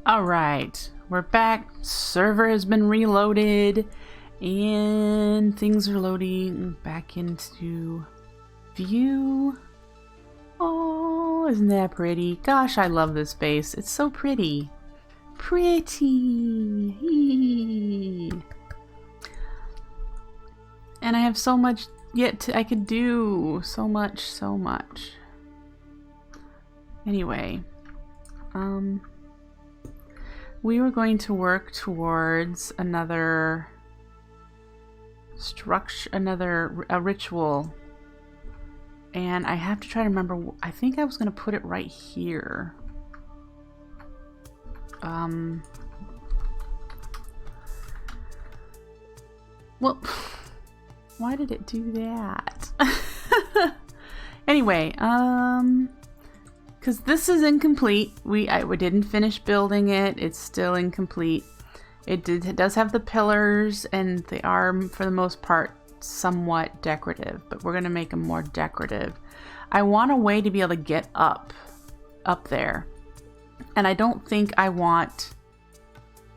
All right, we're back. Server has been reloaded and things are loading back into view. Oh, isn't that pretty? Gosh, I love this base. It's so pretty. Pretty. And I have so much yet I could do. So much. Anyway, we were going to work towards another structure, a ritual. And I have to try to remember, I think I was going to put it right here. Well, why did it do that? Anyway, because this is incomplete. I didn't finish building it. It's still incomplete. It does have the pillars, and they are, for the most part, somewhat decorative, but we're going to make them more decorative. I want a way to be able to get up there, and I don't think I want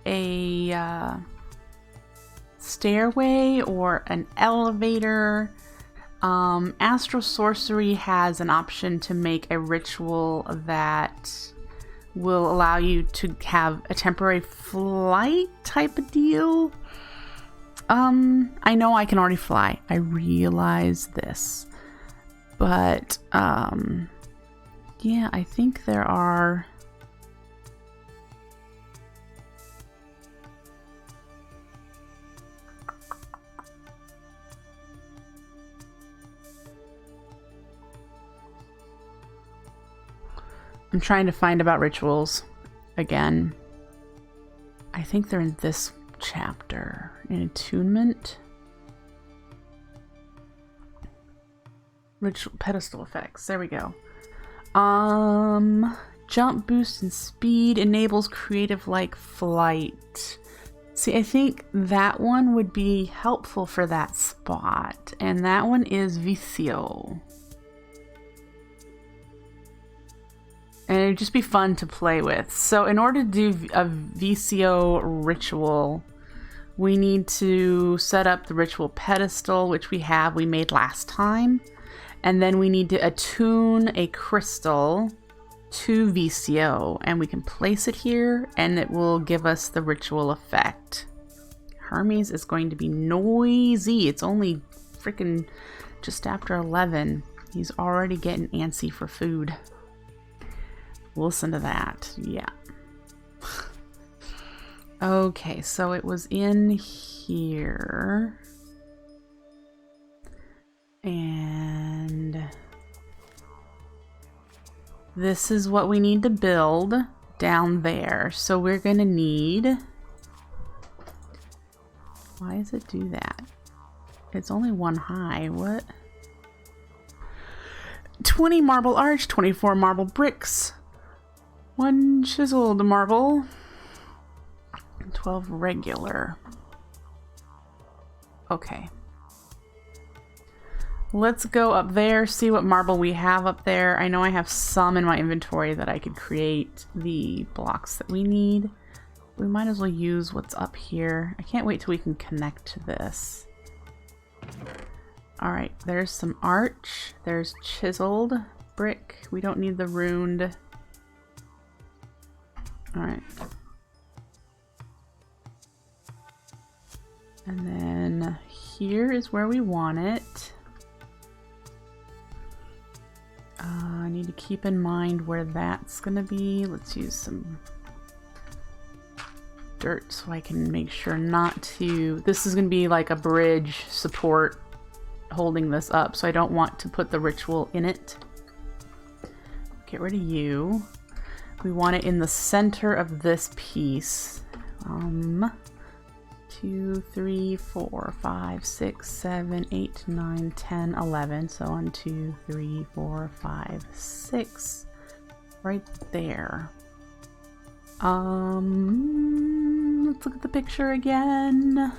a stairway or an elevator. Astral Sorcery has an option to make a ritual that will allow you to have a temporary flight type of deal. I know I can already fly. I realize this. But, yeah, I think there are... I'm trying to find about rituals again. I think they're in this chapter. In attunement. Ritual pedestal effects. There we go. Jump boost and speed enables creative like flight. See, I think that one would be helpful for that spot. And that one is Vicio. And it'd just be fun to play with. So in order to do a Vicio ritual, we need to set up the ritual pedestal, which we made last time. And then we need to attune a crystal to Vicio, and we can place it here and it will give us the ritual effect. Hermes is going to be noisy. It's only freaking just after 11. He's already getting antsy for food. Listen to that. Yeah. Okay, so it was in here. And this is what we need to build down there. So we're gonna need... Why does it do that? It's only one high. What? 20 marble arch, 24 marble bricks, 1 chiseled marble, 12 regular. Okay. Let's go up there, see what marble we have up there. I know I have some in my inventory that I could create the blocks that we need. We might as well use what's up here. I can't wait till we can connect to this. Alright, there's some arch. There's chiseled brick. We don't need the runed. Alright. And then here is where we want it. I need to keep in mind where that's gonna be. Let's use some dirt so I can make sure not to... This is gonna be like a bridge support holding this up, so I don't want to put the ritual in it. Get rid of you. We want it in the center of this piece. 2, 3, 4, 5, 6, 7, 8, 9, 10, 11. So 1, 2, 3, 4, 5, 6. Right there. Let's look at the picture again.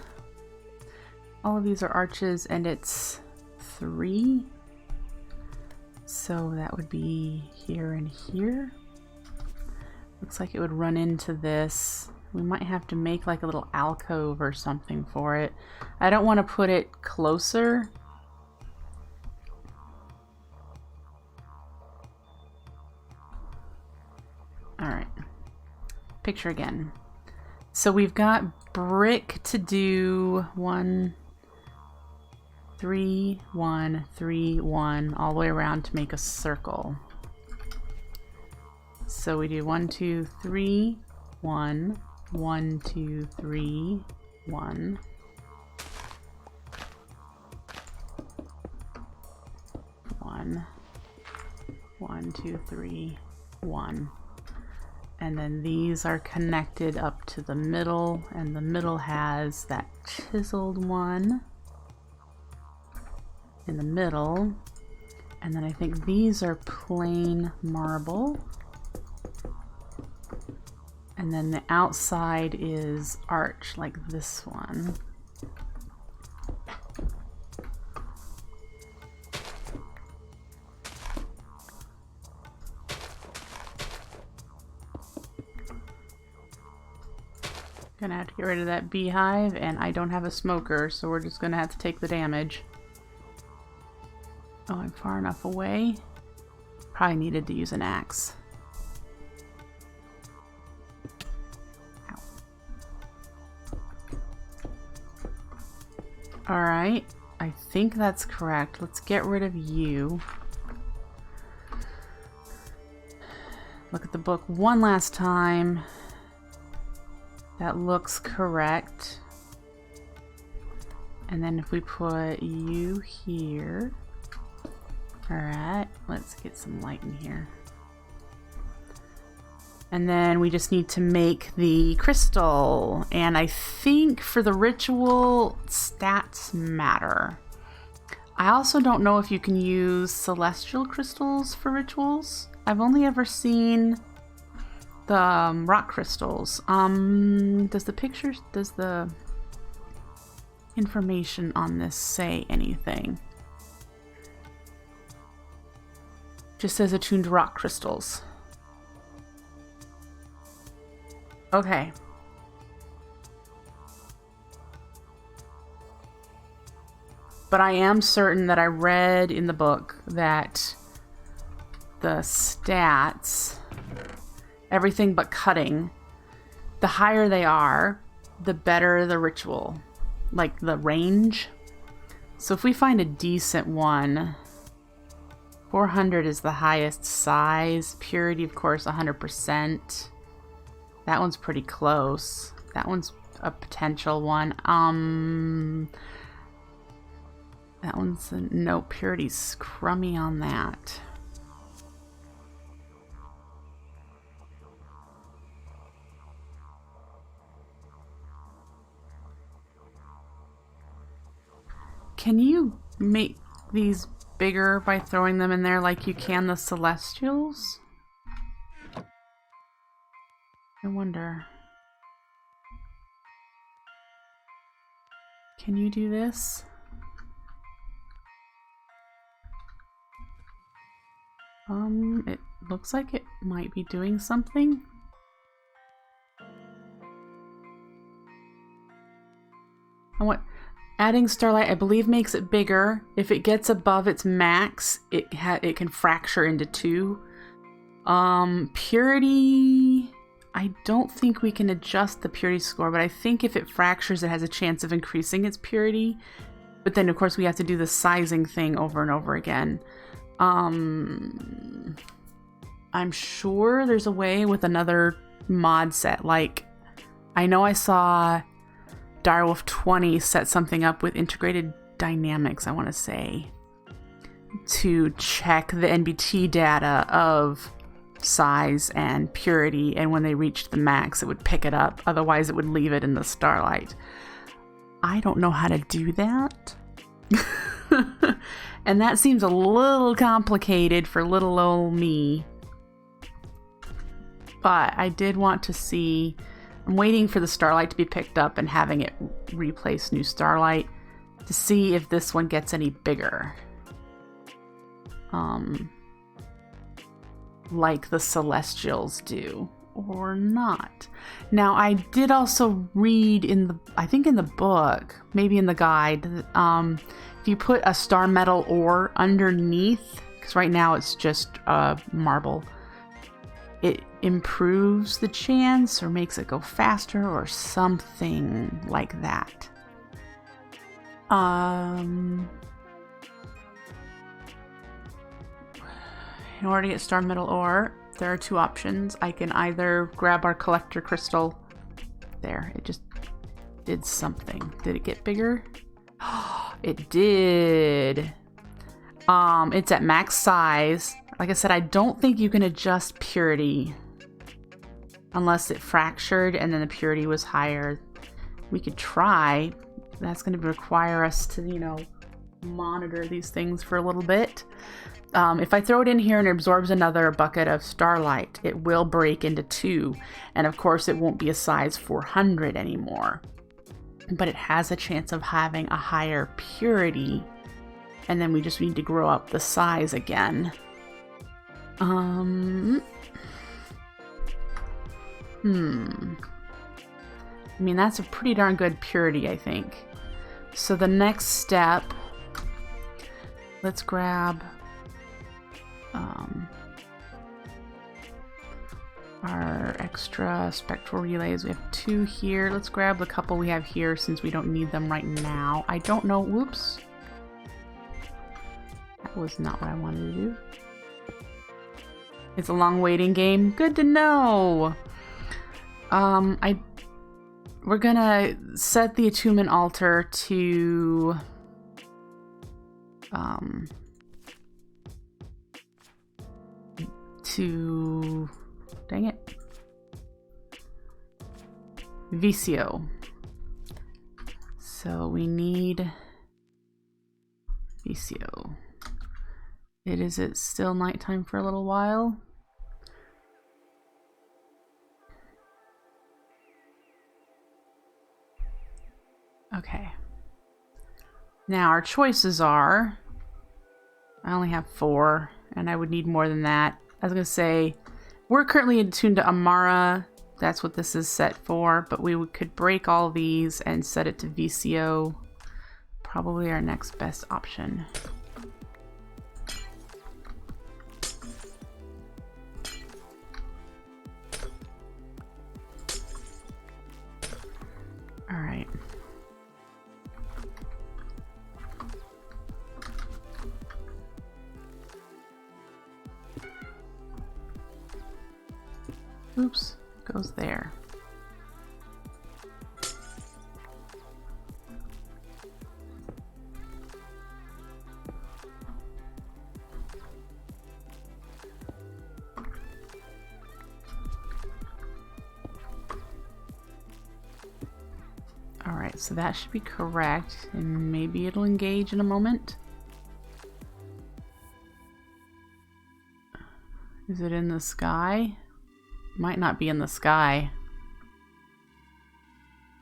All of these are arches and it's 3. So that would be here and here. Looks like it would run into this. We might have to make like a little alcove or something for it. I don't want to put it closer. All right. Picture again. So we've got brick to do 1, 3, 1, 3, 1 all the way around to make a circle. So we do 1, 2, 3, 1, 1, 2, 3, 1. 1, 1, 2, 3, 1. And then these are connected up to the middle, and the middle has that chiseled one in the middle. And then I think these are plain marble. And then the outside is arch, like this one. Gonna have to get rid of that beehive, and I don't have a smoker, so we're just gonna have to take the damage. Oh, I'm far enough away. Probably needed to use an axe. Ow. Alright, I think that's correct. Let's get rid of you. Look at the book one last time. That looks correct. And then if we put you here. Alright, let's get some light in here. And then we just need to make the crystal. And I think for the ritual, stats matter. I also don't know if you can use celestial crystals for rituals. I've only ever seen the rock crystals. Does the information on this say anything? Just says attuned rock crystals. Okay. But I am certain that I read in the book that the stats, everything but cutting, the higher they are, the better the ritual, like the range. So if we find a decent one, 400 is the highest size. Purity, of course, 100%. That one's pretty close. That one's a potential one. That one's no, purity's crummy on that. Can you make these bigger by throwing them in there like you can the celestials? I wonder. Can you do this? It looks like it might be doing something. Adding starlight, I believe, makes it bigger. If it gets above its max, it can fracture into 2. Purity, I don't think we can adjust the purity score, but I think if it fractures, it has a chance of increasing its purity. But then, of course, we have to do the sizing thing over and over again. I'm sure there's a way with another mod set. Like, I know I saw Direwolf 20 set something up with integrated dynamics, I want to say, to check the NBT data of size and purity, and when they reached the max, it would pick it up. Otherwise, it would leave it in the starlight. I don't know how to do that. And that seems a little complicated for little old me. But I did want to see... I'm waiting for the starlight to be picked up and having it replace new starlight to see if this one gets any bigger. Like the celestials do. or not. Now, I did also read in the, I think in the book, maybe in the guide, if you put a star metal ore underneath, because right now it's just marble, it improves the chance or makes it go faster or something like that. In order to get star metal ore, there are two options. I can either grab our collector crystal. There, it just did something. Did it get bigger? It did. It's at max size. Like I said, I don't think you can adjust purity unless it fractured and then the purity was higher. We could try. That's going to require us to, you know, monitor these things for a little bit. If I throw it in here and it absorbs another bucket of starlight, it will break into two. And of course, it won't be a size 400 anymore. But it has a chance of having a higher purity. And then we just need to grow up the size again. I mean, that's a pretty darn good purity, I think. So the next step, let's grab our extra spectral relays. We have 2 here. Let's grab the couple we have here since we don't need them right now. I don't know. Whoops. That was not what I wanted to do. It's a long waiting game. Good to know. We're gonna set the attunement altar to dang it, Vicio. So we need Vicio. Is it still nighttime for a little while? Okay. Now our choices are, I only have 4 and I would need more than that. I was gonna say, we're currently attuned to Amara. That's what this is set for, but we could break all these and set it to Vicio. Probably our next best option. All right. Oops, goes there. All right, so that should be correct, and maybe it'll engage in a moment. Is it in the sky? Might not be in the sky.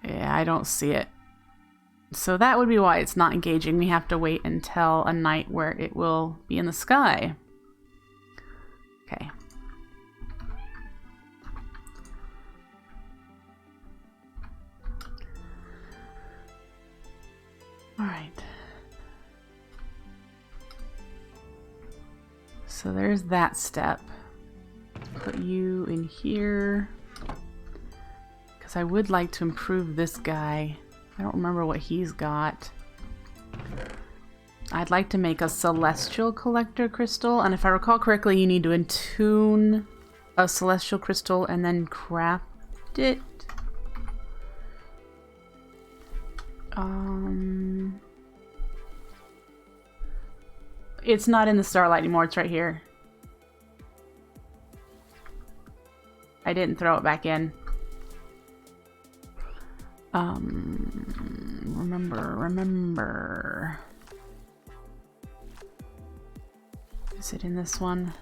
Yeah, I don't see it. So that would be why it's not engaging. We have to wait until a night where it will be in the sky. Okay. All right. So there's that step. Put you in here because I would like to improve this guy. I don't remember what he's got. I'd like to make a celestial collector crystal, and if I recall correctly, you need to attune a celestial crystal and then craft it. It's not in the starlight anymore, it's right here. I didn't throw it back in. Remember. Is it in this one?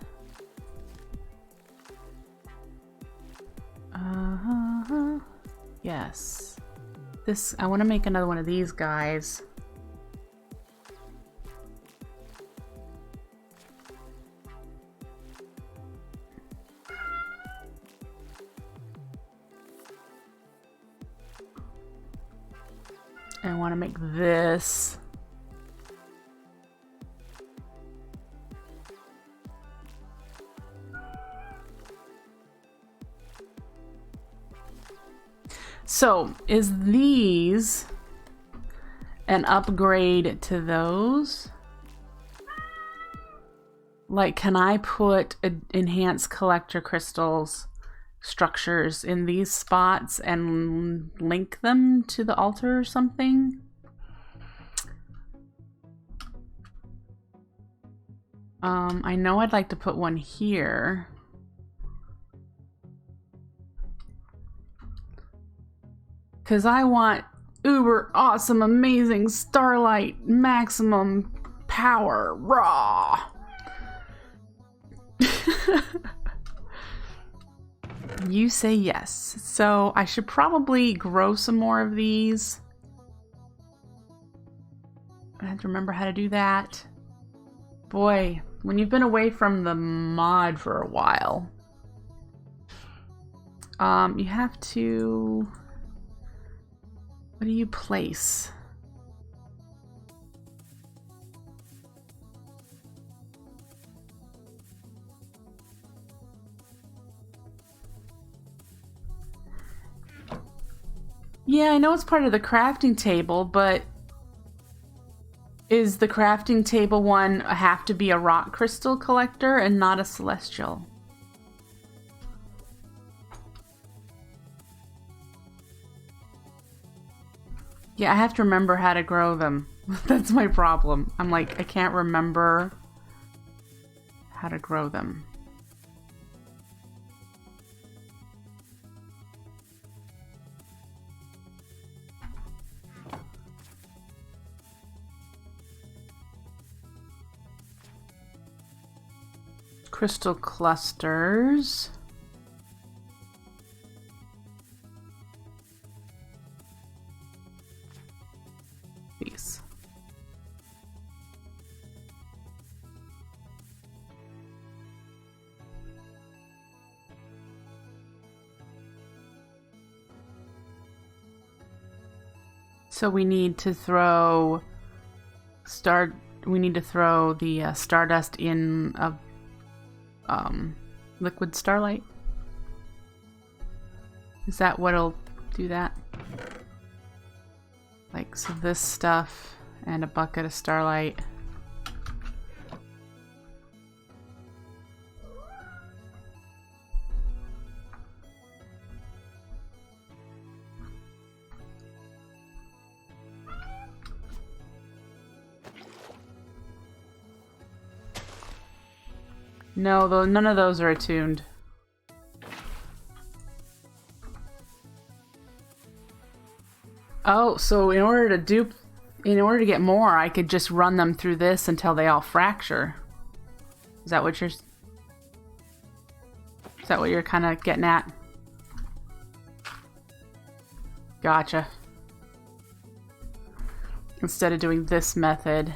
Yes. This, I want to make another one of these guys. I want to make this. So, is these an upgrade to those? Like, can I put enhanced collector crystals structures in these spots and link them to the altar or something? I know I'd like to put one here. Because I want uber awesome, amazing, starlight, maximum power, raw. You say yes. So I should probably grow some more of these. I have to remember how to do that. Boy, when you've been away from the mod for a while, you have to... What do you place? Yeah, I know it's part of the crafting table, but is the crafting table one have to be a rock crystal collector and not a celestial? Yeah, I have to remember how to grow them. That's my problem. I'm like, I can't remember how to grow them. Crystal clusters. These. So we need to throw the stardust in a liquid starlight. Is that what'll do that? Like, so this stuff and a bucket of starlight. No, though none of those are attuned. Oh, so in order to get more, I could just run them through this until they all fracture. Is that what you're kind of getting at? Gotcha. Instead of doing this method.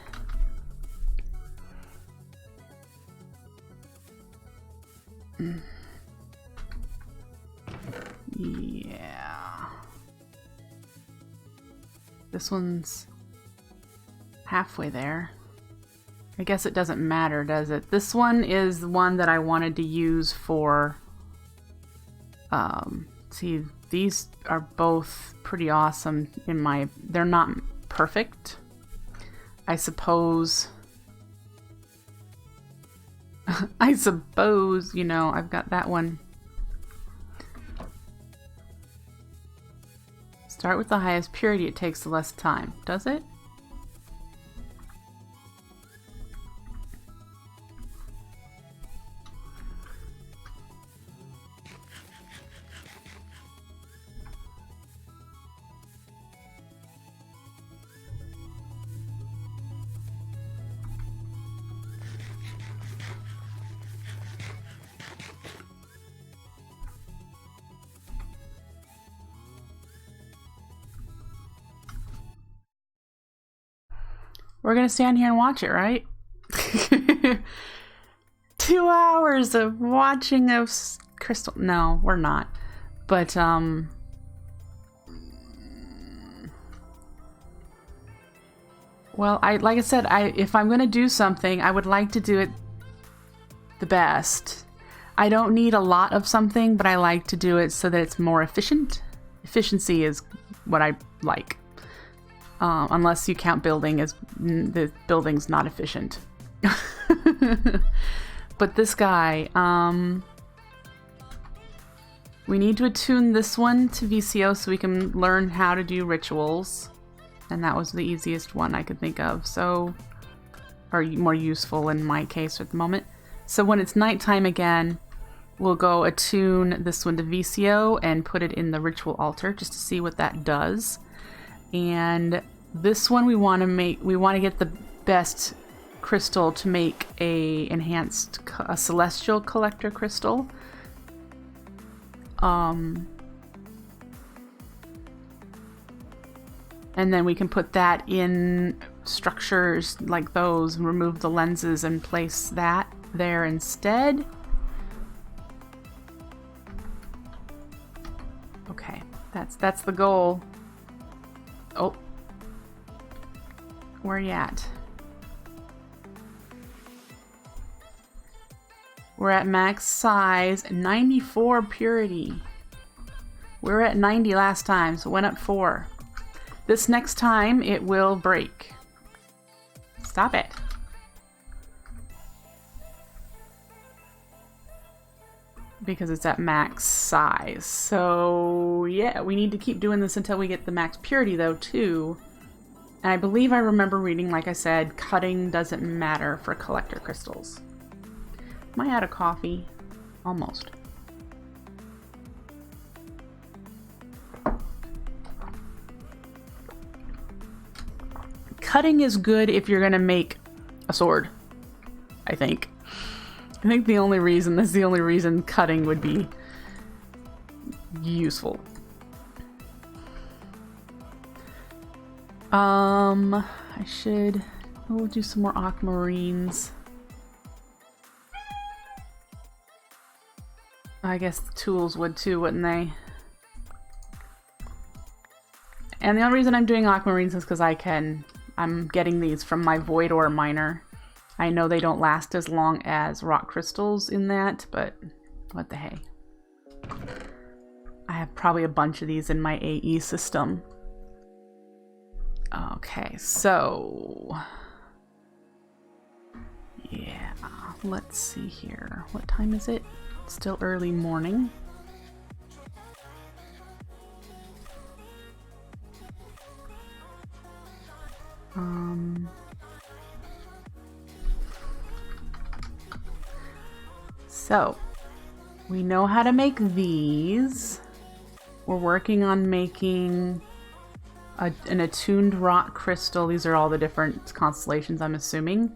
Yeah. This one's halfway there. I guess it doesn't matter, does it? This one is the one that I wanted to use for... see, these are both pretty awesome in my... They're not perfect, I suppose. I suppose, you know, I've got that one. Start with the highest purity, it takes the less time. Does it? We're gonna stand here and watch it, right? 2 hours of watching of crystal. No, we're not. But Well, like I said, if I'm going to do something, I would like to do it the best. I don't need a lot of something, but I like to do it so that it's more efficient. Efficiency is what I like. Unless you count building as the building's not efficient. But this guy, we need to attune this one to Vicio so we can learn how to do rituals. And that was the easiest one I could think of, so, or more useful in my case at the moment. So when it's nighttime again, we'll go attune this one to Vicio and put it in the ritual altar just to see what that does. And this one we want to get the best crystal to make a celestial collector crystal. And then we can put that in structures like those, remove the lenses and place that there instead. Okay, that's the goal. Oh, where are you at? We're at max size, 94 purity. We were at 90 last time, so it went up 4. This next time, it will break. Stop it. Because it's at max size. So, yeah, we need to keep doing this until we get the max purity, though, too. And I believe I remember reading, like I said, cutting doesn't matter for collector crystals. Am I out of coffee? Almost. Cutting is good if you're going to make a sword, I think. I think that's the only reason cutting would be useful. We'll do some more aquamarines. I guess the tools would too, wouldn't they? And the only reason I'm doing aquamarines is because I'm getting these from my void ore miner. I know they don't last as long as rock crystals in that, but what the hey. I have probably a bunch of these in my AE system. Okay, so yeah, let's see here. What time is it? It's still early morning. So we know how to make these. We're working on making an attuned rock crystal. These are all the different constellations, I'm assuming.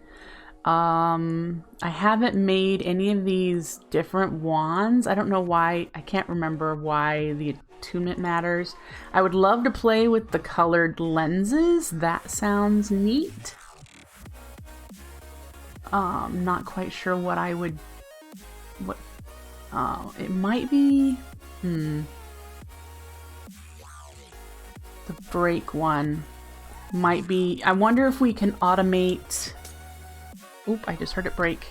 I haven't made any of these different wands. I don't know why. I can't remember why the attunement matters. I would love to play with the colored lenses. That sounds neat. Not quite sure what I would... it might be... The break one might be... I wonder if we can automate... Oop, I just heard it break.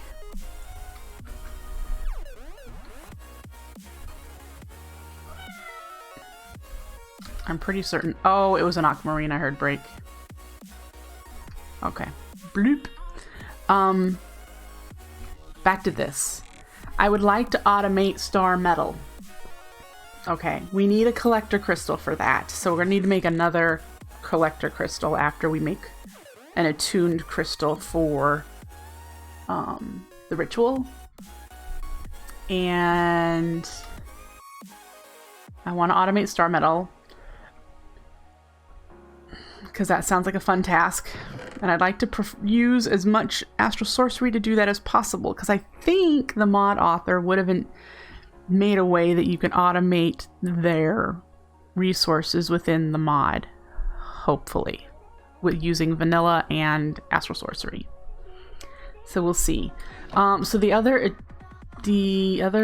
I'm pretty certain... Oh, it was an aquamarine I heard break. Okay. Bloop. Back to this. I would like to automate star metal. Okay, we need a collector crystal for that. So we're gonna need to make another collector crystal after we make an attuned crystal for the ritual. And I want to automate star metal because that sounds like a fun task, and I'd like to use as much astral sorcery to do that as possible, because I think the mod author would have made a way that you can automate their resources within the mod, hopefully, with using vanilla and astral sorcery. So we'll see. So the other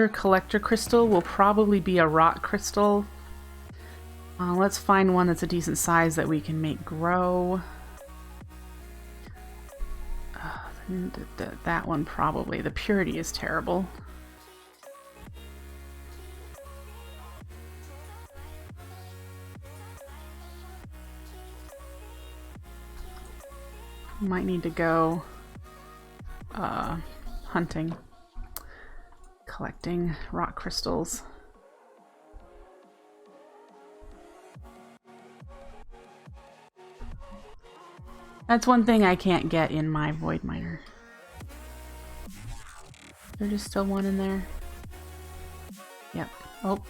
collector crystal will probably be a rock crystal. Let's find one that's a decent size that we can make grow. That one probably. The purity is terrible. Might need to go hunting, collecting rock crystals. That's one thing I can't get in my void miner. There's just still one in there. Yep. Oh.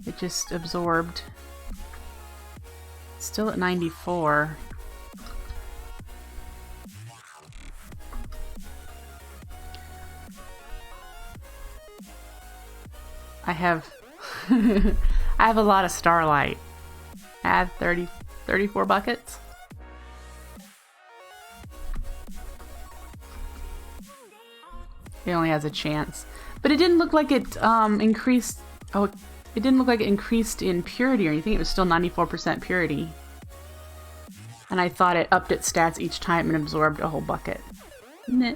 It just absorbed. Still at 94. I have I have a lot of starlight. I have 34 buckets. It only has a chance. But it didn't look like it increased. Oh, it didn't look like it increased in purity or anything. It was still 94% purity. And I thought it upped its stats each time and absorbed a whole bucket. Nah.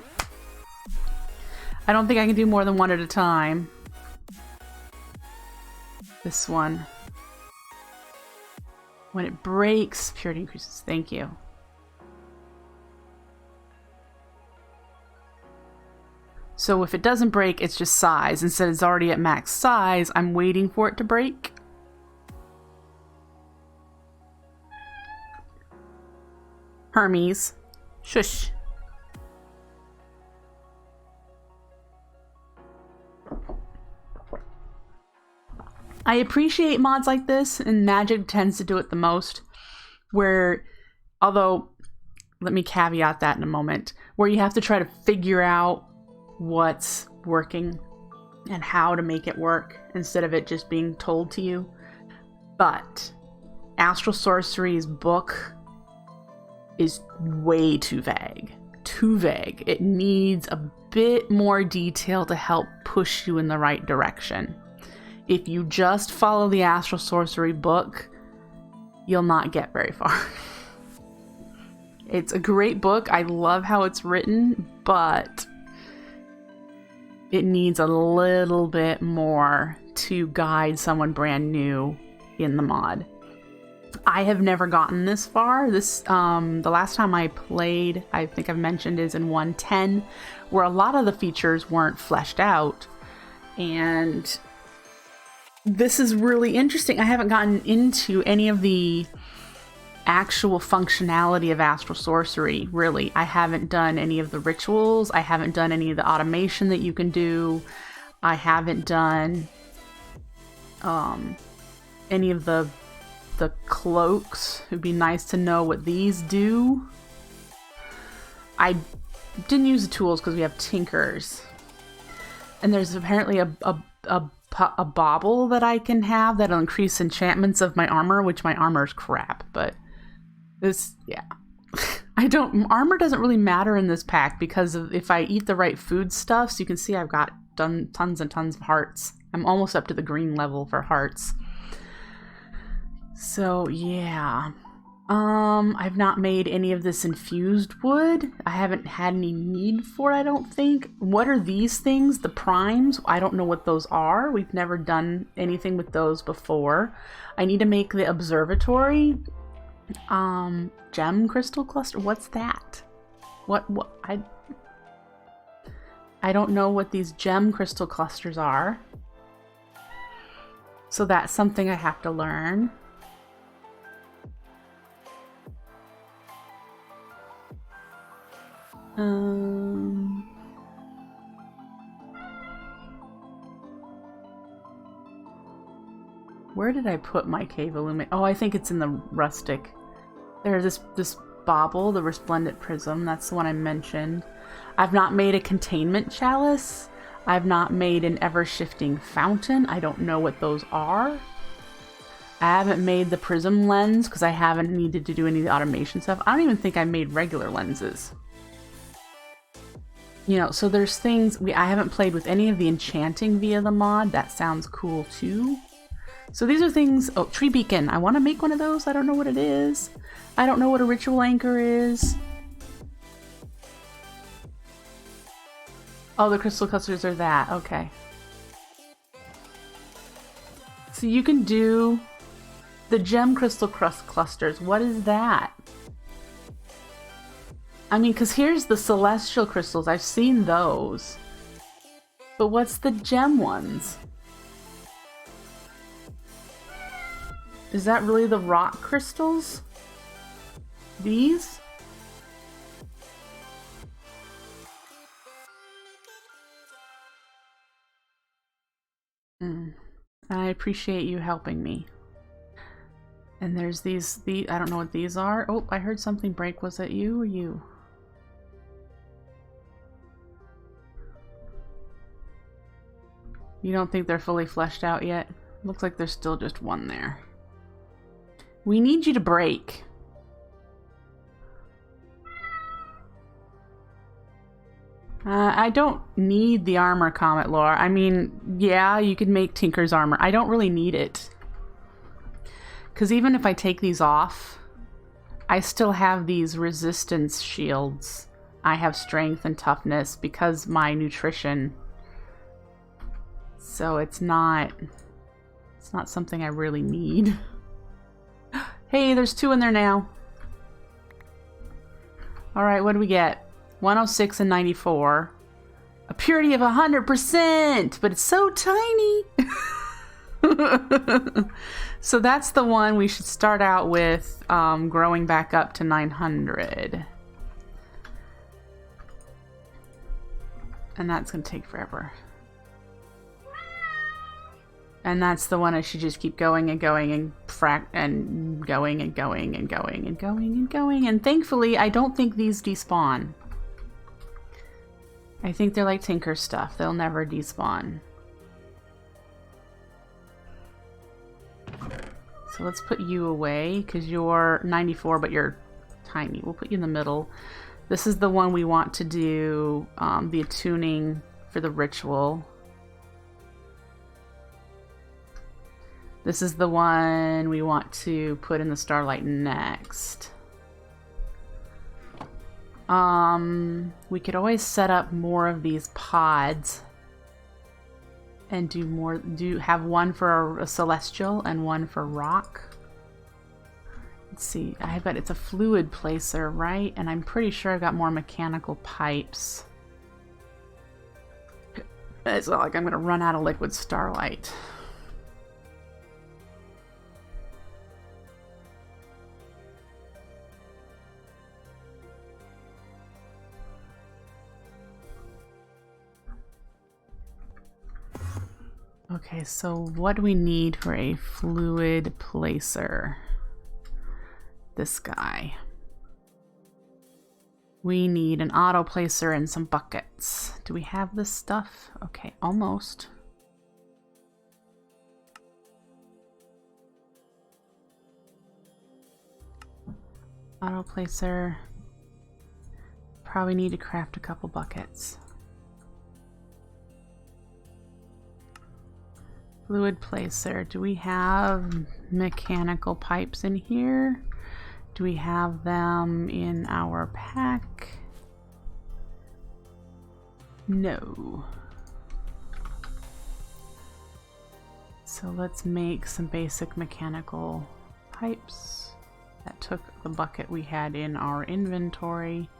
I don't think I can do more than one at a time. This one. When it breaks, purity increases. Thank you. So if it doesn't break, it's just size. Instead it's already at max size, I'm waiting for it to break. Hermes. Shush. I appreciate mods like this, and Magic tends to do it the most, where, although, let me caveat that in a moment, where you have to try to figure out what's working and how to make it work instead of it just being told to you. But Astral Sorcery's book is way too vague. Too vague. It needs a bit more detail to help push you in the right direction. If you just follow the Astral Sorcery book, you'll not get very far. It's a great book. I love how it's written, but it needs a little bit more to guide someone brand new in the mod. I have never gotten this far. This the last time I played, I think I've mentioned, is in 110, where a lot of the features weren't fleshed out. And this is really interesting. I haven't gotten into any of the actual functionality of Astral Sorcery, really. I haven't done any of the rituals. I haven't done any of the automation that you can do. I haven't done any of the cloaks. It'd be nice to know what these do. I didn't use the tools because we have tinkers. And there's apparently a bauble that I can have that'll increase enchantments of my armor, which my armor's crap, but this, yeah. Armor doesn't really matter in this pack because if I eat the right foodstuffs, you can see I've got done tons and tons of hearts. I'm almost up to the green level for hearts. So yeah. I've not made any of this infused wood. I haven't had any need for it, I don't think. What are these things? The primes? I don't know what those are. We've never done anything with those before. I need to make the observatory. Gem crystal cluster? What's that? What I don't know what these gem crystal clusters are. So that's something I have to learn. Where did I put my cave illuminate? Oh, I think it's in the rustic. There's this bauble, the resplendent prism. That's the one I mentioned. I've not made a containment chalice. I've not made an ever-shifting fountain. I don't know what those are. I haven't made the prism lens because I haven't needed to do any of the automation stuff. I don't even think I made regular lenses. You know, so there's things I haven't played with any of the enchanting via the mod. That sounds cool too. So these are things. Oh, tree beacon. I want to make one of those. I don't know what it is. I don't know what a ritual anchor is. Oh, the crystal clusters are that. Okay. So you can do the gem crystal clusters. What is that? I mean, because here's the celestial crystals. I've seen those. But what's the gem ones? Is that really the rock crystals? These? I appreciate you helping me. And there's these, I don't know what these are. Oh, I heard something break. Was that you or you? You don't think they're fully fleshed out yet? Looks like there's still just one there. We need you to break. I don't need the armor, Comet Lore. I mean, yeah, you could make Tinker's armor. I don't really need it. Because even if I take these off, I still have these resistance shields. I have strength and toughness because my nutrition. So it's not something I really need. Hey, there's 2 in there now. Alright, what do we get? 106 and 94. A purity of 100%! But it's so tiny! So that's the one we should start out with, growing back up to 900. And that's going to take forever. And that's the one I should just keep going and going and going and going and going and going and going. And thankfully, I don't think these despawn. I think they're like Tinker stuff. They'll never despawn. So let's put you away because you're 94, but you're tiny. We'll put you in the middle. This is the one we want to do the attuning for the ritual. This is the one we want to put in the starlight next. We could always set up more of these pods and do more, have one for a celestial and one for rock. Let's see, I bet it's a fluid placer, right? And I'm pretty sure I've got more mechanical pipes. It's not like I'm gonna run out of liquid starlight. Okay, so what do we need for a fluid placer? This guy. We need an auto placer and some buckets. Do we have this stuff? Okay, almost. Auto placer. Probably need to craft a couple buckets. Fluid placer. Do we have mechanical pipes in here? Do we have them in our pack? No. So let's make some basic mechanical pipes. That took the bucket we had in our inventory.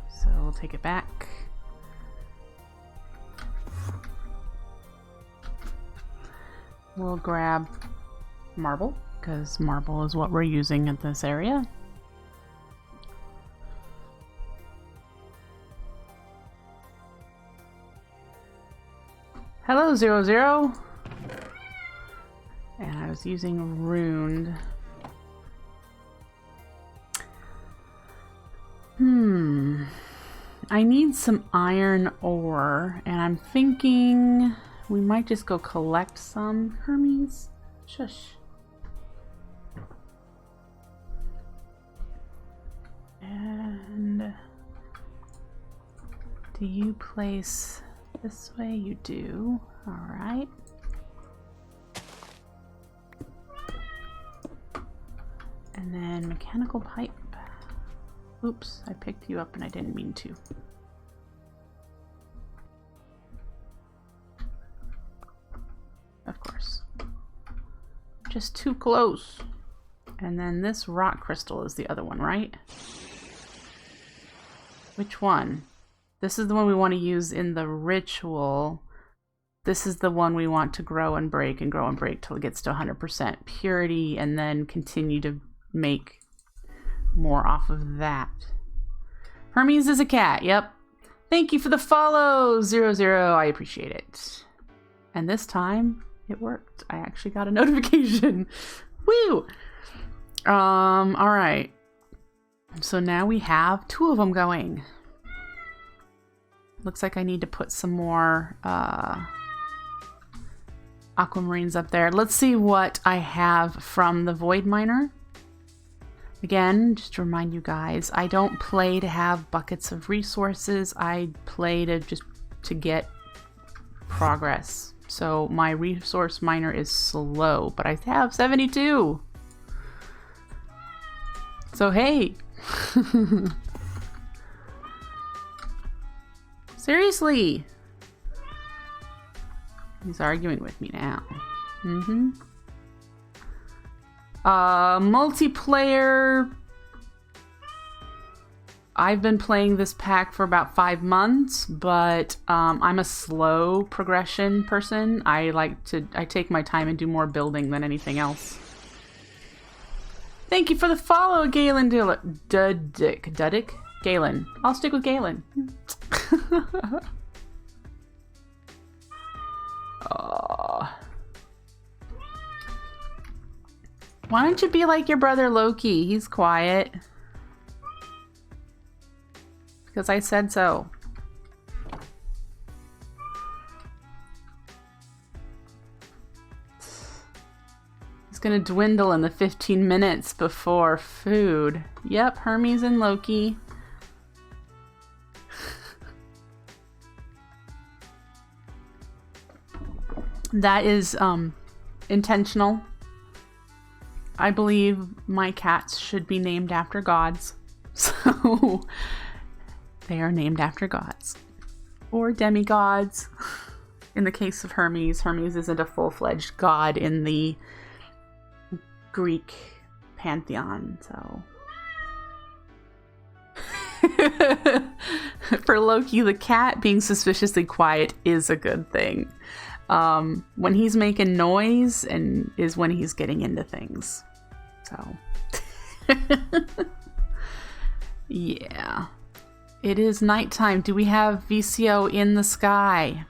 So we'll take it back. We'll grab marble, because marble is what we're using in this area. Hello, 00. And I was using runed. I need some iron ore, and I'm thinking we might just go collect some. Hermes, shush. And do you place this way? You do. All right. And then mechanical pipe. Oops, I picked you up and I didn't mean to. Of course. Just too close. And then this rock crystal is the other one, right? Which one? This is the one we want to use in the ritual. This is the one we want to grow and break till it gets to 100% purity, and then continue to make more off of that. Hermes is a cat, yep. Thank you for the follow, 00, I appreciate it. And this time, it worked. I actually got a notification. Woo! Alright. So now we have 2 of them going. Looks like I need to put some more aquamarines up there. Let's see what I have from the Void Miner. Again, just to remind you guys, I don't play to have buckets of resources. I play to get progress. So my resource miner is slow, but I have 72. So hey. Seriously. He's arguing with me now. Multiplayer. I've been playing this pack for about 5 months, but I'm a slow progression person. I take my time and do more building than anything else. Thank you for the follow, Galen Dudick. Galen. I'll stick with Galen. Why don't you be like your brother Loki? He's quiet. Because I said so. It's gonna dwindle in the 15 minutes before food. Yep, Hermes and Loki. That is intentional. I believe my cats should be named after gods. So they are named after gods. Or demigods. In the case of Hermes, Hermes isn't a full-fledged god in the Greek pantheon, so. For Loki, the cat being suspiciously quiet is a good thing. When he's making noise and is when he's getting into things. So. Yeah. It is nighttime. Do we have Vicio in the sky?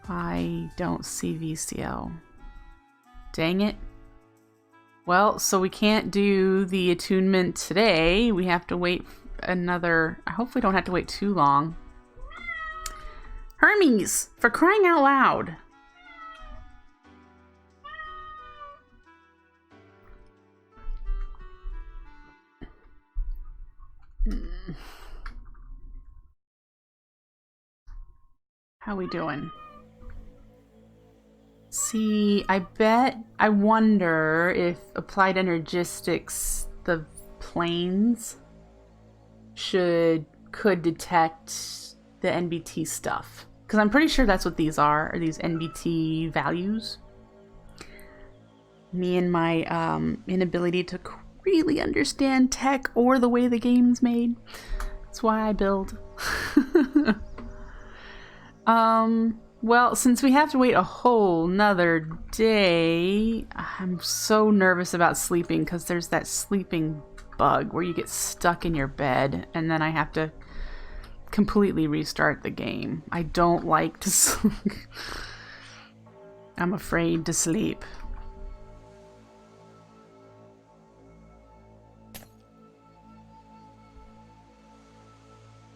I don't see Vicio. Dang it. Well, so we can't do the attunement today. We have to wait another... I hope we don't have to wait too long. Hermes! For crying out loud! How we doing? See, I wonder if applied energistics, the planes, could detect the NBT stuff. Because I'm pretty sure that's what these are these NBT values. Me and my inability to really understand tech or the way the game's made. That's why I build. Well, since we have to wait a whole nother day, I'm so nervous about sleeping because there's that sleeping bug where you get stuck in your bed and then I have to completely restart the game. I don't like to sleep. I'm afraid to sleep.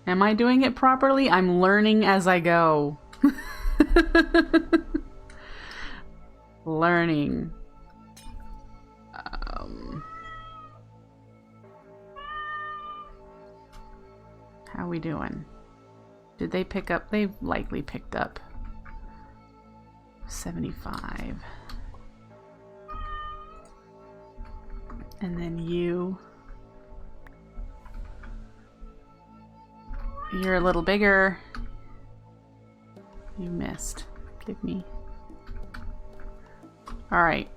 Am I doing it properly? I'm learning as I go. Learning. How we doing? Did they pick up? They likely picked up 75. And then you. You're a little bigger. You missed. Give me. Alright.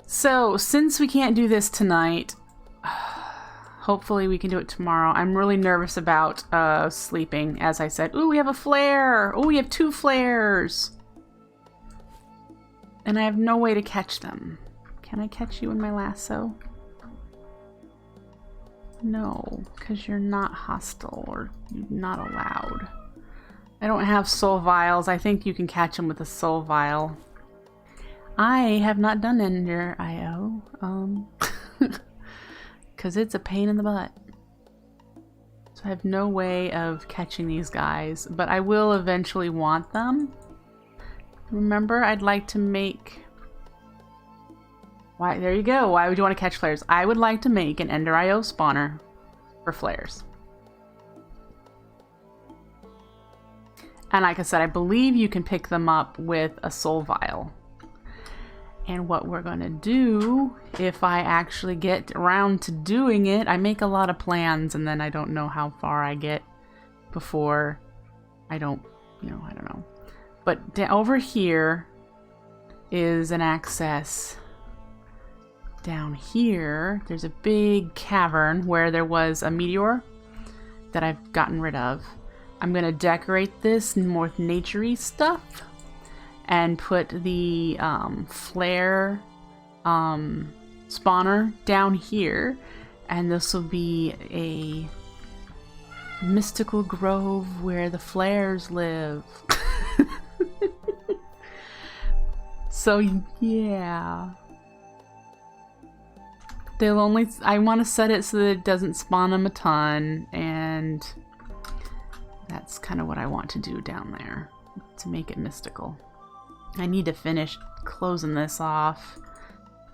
So, since we can't do this tonight, hopefully we can do it tomorrow. I'm really nervous about sleeping, as I said. Ooh, we have a flare! Oh, we have 2 flares! And I have no way to catch them. Can I catch you in my lasso? No, because you're not hostile or you're not allowed. I don't have soul vials. I think you can catch them with a soul vial. I have not done Ender IO, because it's a pain in the butt. So I have no way of catching these guys, but I will eventually want them. Remember, I'd like to make... Why? There you go. Why would you want to catch flares? I would like to make an Ender IO spawner for flares. And like I said, I believe you can pick them up with a soul vial. And what we're going to do, if I actually get around to doing it, I make a lot of plans and then I don't know how far I get before I don't, I don't know. But over here is an access. Down here, there's a big cavern where there was a meteor that I've gotten rid of. I'm going to decorate this more nature-y stuff and put the flare spawner down here, and this will be a mystical grove where the flares live. So yeah, they'll only, I want to set it so that it doesn't spawn them a ton, and that's kind of what I want to do down there to make it mystical. I need to finish closing this off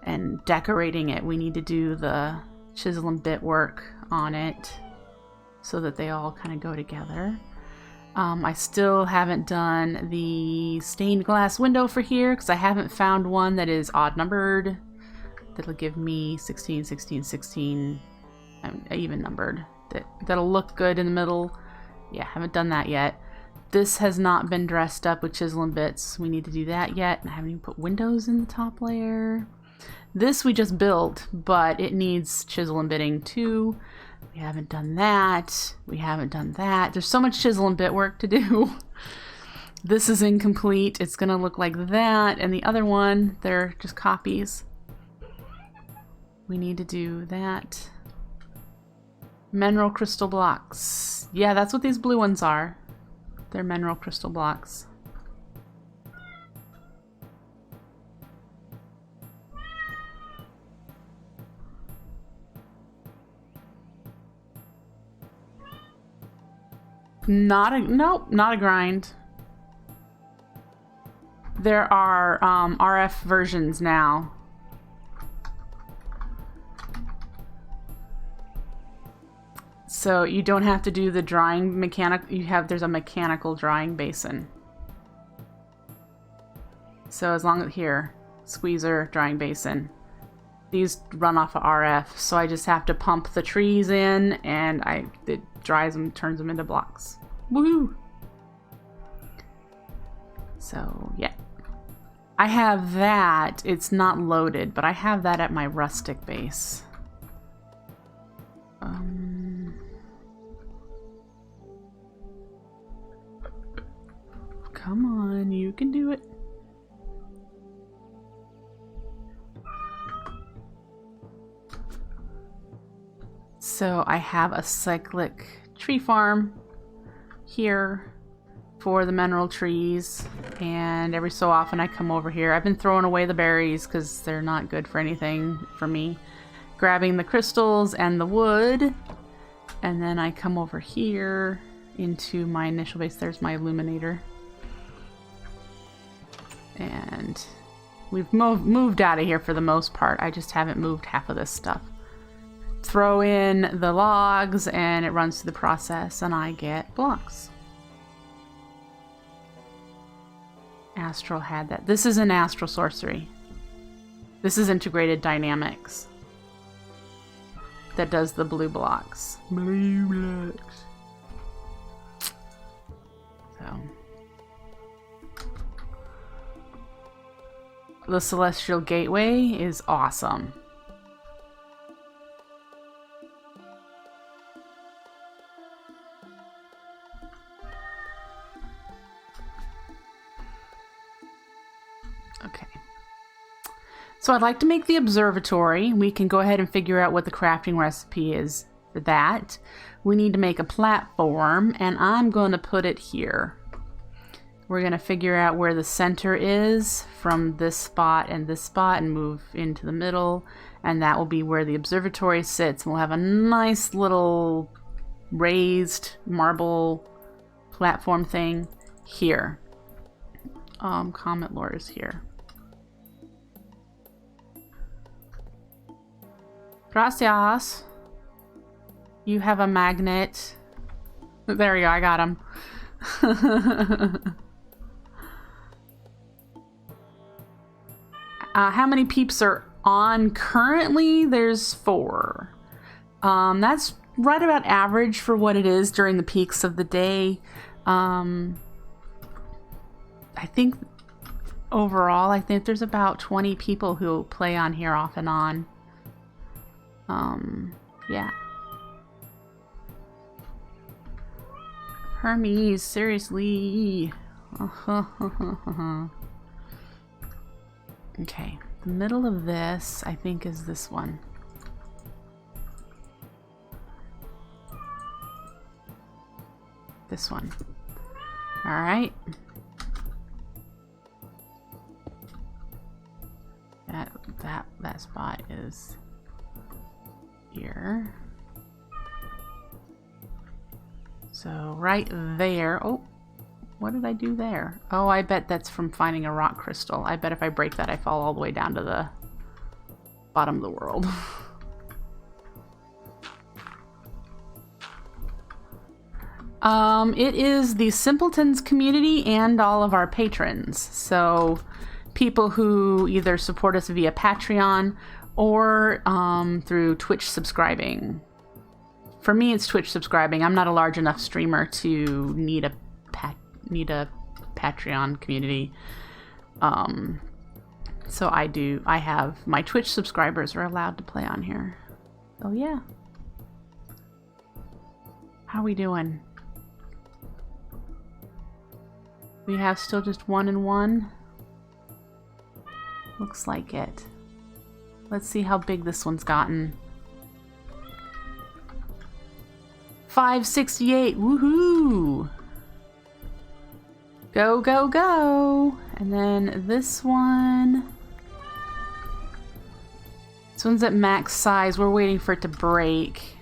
and decorating it. We need to do the chisel and bit work on it so that they all kind of go together. I still haven't done the stained glass window for here because I haven't found one that is odd numbered. That'll give me 16, 16, 16, even numbered. That'll look good in the middle. Yeah, haven't done that yet. This has not been dressed up with chisel and bits. We need to do that yet. I haven't even put windows in the top layer. This we just built, but it needs chisel and bitting too. We haven't done that. We haven't done that. There's so much chisel and bit work to do. This is incomplete. It's gonna look like that. And the other one, they're just copies. We need to do that. Mineral crystal blocks. Yeah, that's what these blue ones are. They're mineral crystal blocks. Nope, not a grind. There are RF versions now. So you don't have to do the drying mechanic. There's a mechanical drying basin. So as long as here, squeezer, drying basin. These run off of RF, so I just have to pump the trees in, and it dries them, turns them into blocks. Woohoo! So yeah, I have that. It's not loaded, but I have that at my rustic base. Come on, you can do it. So I have a cyclic tree farm here for the mineral trees, and every so often I come over here. I've been throwing away the berries because they're not good for anything for me. Grabbing the crystals and the wood, and then I come over here into my initial base. There's my illuminator. And we've moved out of here for the most part. I just haven't moved half of this stuff. Throw in the logs and it runs through the process and I get blocks. Astral had that. This is an astral sorcery. This is integrated dynamics that does the blue blocks. Blue blocks. the Celestial Gateway is awesome. Okay. So I'd like to make the observatory. We can go ahead and figure out what the crafting recipe is for that. We need to make a platform, and I'm going to put it here. We're going to figure out where the center is from this spot and move into the middle, and that will be where the observatory sits. We'll have a nice little raised marble platform thing here. Comet lore is here. Gracias. You have a magnet. There we go, I got him. How many peeps are on currently? There's 4. That's right about average for what it is during the peaks of the day. I think overall, I think there's about 20 people who play on here off and on. Yeah. Hermes, seriously. Okay, the middle of this, I think, is this one. This one. All right. That spot is here. So right there. Oh, what did I do there? Oh, I bet that's from finding a rock crystal. I bet if I break that, I fall all the way down to the bottom of the world. It is the Simpletons community and all of our patrons. So people who either support us via Patreon or through Twitch subscribing. For me, it's Twitch subscribing. I'm not a large enough streamer to need a Patreon community. So I have my Twitch subscribers are allowed to play on here. Oh yeah. How we doing? We have still just 1 and 1. Looks like it. Let's see how big this one's gotten. 568. Woohoo! Go, go, go! And then this one. This one's at max size. We're waiting for it to break.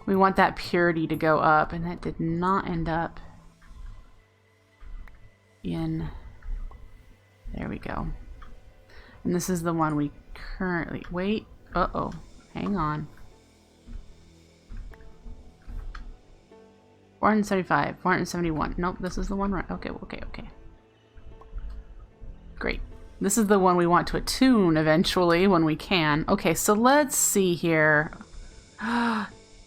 We want that purity to go up, and that did not end up in. There we go. And this is the one we currently. Wait. Uh-oh. Hang on. 475, 471. Nope, this is the one right. Okay. Great. This is the one we want to attune eventually when we can. Okay, so let's see here.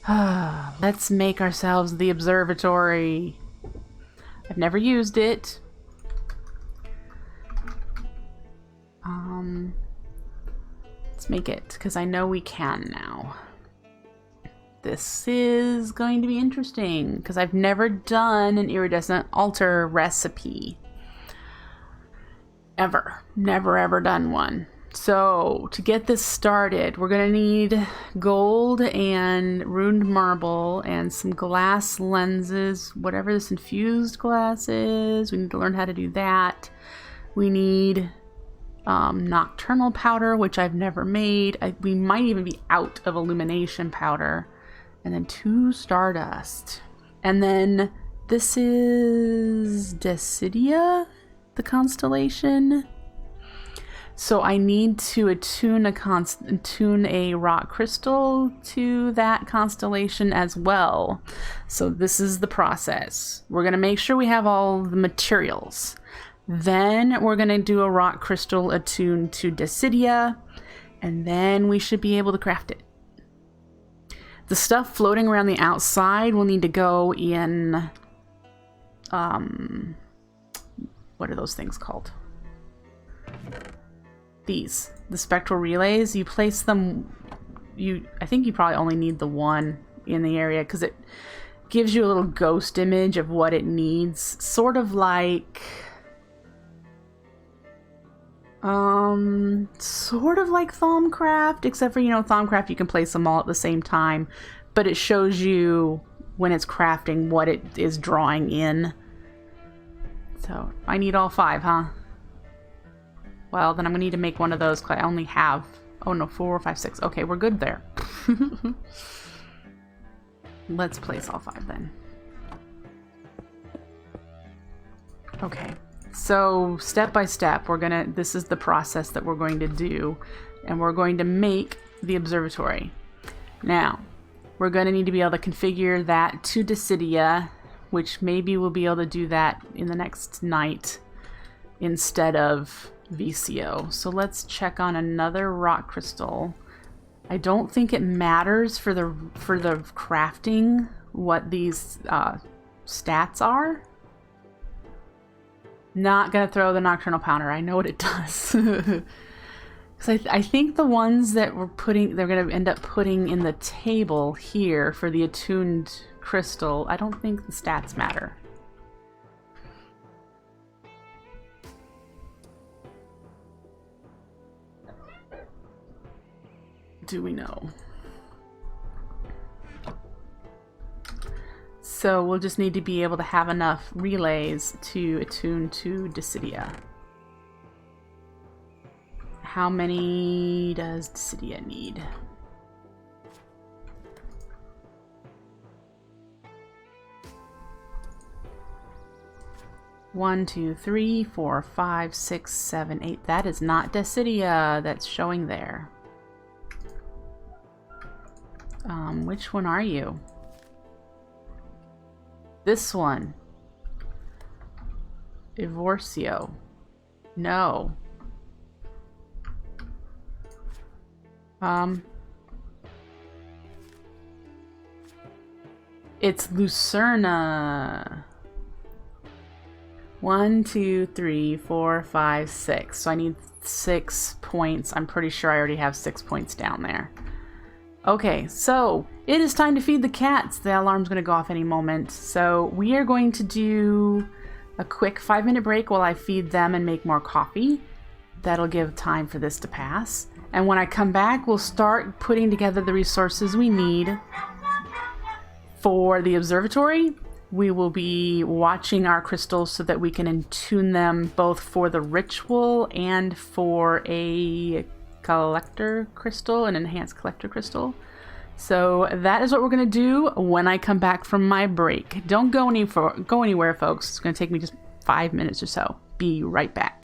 Let's make ourselves the observatory. I've never used it. Let's make it, because I know we can now. This is going to be interesting, because I've never done an iridescent altar recipe. Ever. Never ever done one. So, to get this started, we're going to need gold and runed marble and some glass lenses, whatever this infused glass is. We need to learn how to do that. We need nocturnal powder, which I've never made. We might even be out of illumination powder. And then 2 stardust. And then this is Decidia, the constellation. So I need to attune a rock crystal to that constellation as well. So this is the process. We're going to make sure we have all the materials. Then we're going to do a rock crystal attuned to Decidia. And then we should be able to craft it. The stuff floating around the outside will need to go in, what are those things called? These, the spectral relays, you place them, I think you probably only need the one in the area because it gives you a little ghost image of what it needs. Sort of like Thaumcraft, except for, you know, Thaumcraft you can place them all at the same time, but it shows you when it's crafting what it is drawing in. So I need all 5, huh? Well, then I'm gonna need to make one of those because I only have, oh no, 4, 5, 6. Okay, we're good there. Let's place all 5 then. Okay, so step by step, this is the process that we're going to do, and we're going to make the observatory. Now, we're going to need to be able to configure that to Decidia, which maybe we'll be able to do that in the next night instead of Vicio. So let's check on another rock crystal. I don't think it matters for the crafting what these stats are. Not gonna throw the Nocturnal Pounder. I know what it does. Because I think the ones that they're gonna end up putting in the table here for the attuned crystal, I don't think the stats matter. Do we know? So we'll just need to be able to have enough relays to attune to Decidia. How many does Decidia need? One, 2, 3, 4, 5, 6, 7, 8. That is not Decidia that's showing there. Which one are you? This one. Vicio. No. It's Lucerna. 1, 2, 3, 4, 5, 6. So I need 6 points. I'm pretty sure I already have 6 points down there. Okay, so it is time to feed the cats. The alarm's going to go off any moment. So we are going to do a quick 5-minute break while I feed them and make more coffee. That'll give time for this to pass. And when I come back, we'll start putting together the resources we need for the observatory. We will be watching our crystals so that we can attune them both for the ritual and for a collector crystal, an enhanced collector crystal. So that is what we're going to do when I come back from my break. Don't go anywhere, folks. It's going to take me just 5 minutes or so. Be right back.